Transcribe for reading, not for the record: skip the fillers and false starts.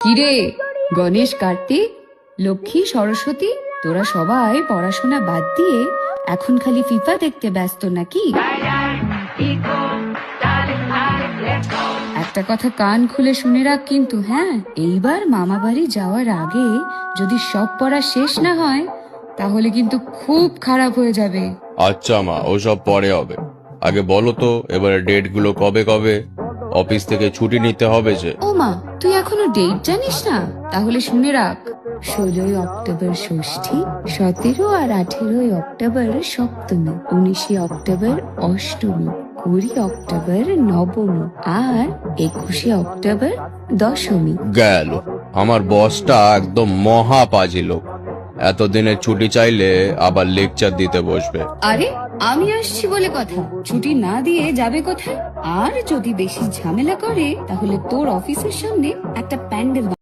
কিরে, গণেশ, কার্তিক, লক্ষ্মী, সরস্বতী, তোরা সবাই পড়াশোনা বাদ দিয়ে এখন খালি ফিফা দেখতে ব্যস্ত নাকি? একটা কথা কান খুলে শুনে রাখ কিন্তু, হ্যাঁ, এইবার মামা বাড়ি যাওয়ার আগে যদি সব পড়া শেষ না হয় তাহলে কিন্তু খুব খারাপ হয়ে যাবে। আচ্ছা মা, ওসব পরে হবে। আগে বলো তো এবারে ডেট গুলো কবে কবে? অফিস থেকে ছুটি নিতে হবে যে। ও মা, তুই এখনো ডেট জানিস না? তাহলে শুনে রাখ, 16ই অক্টোবর ষষ্ঠী, 17 আর 18 অক্টোবর সপ্তমী, 19 অক্টোবর অষ্টমী, 20 অক্টোবর নবমী আর 21 অক্টোবর দশমী। গেল, আমার বসটা একদম মহা পাজি লোক। এতদিনের ছুটি চাইলে আবার লেকচার দিতে বসবে। আরে আমি আসছি বলে কথা, ছুটি না দিয়ে যাবে কোথায়? আর যদি বেশি ঝামেলা করে তাহলে তোর অফিসের সামনে একটা প্যান্ডেল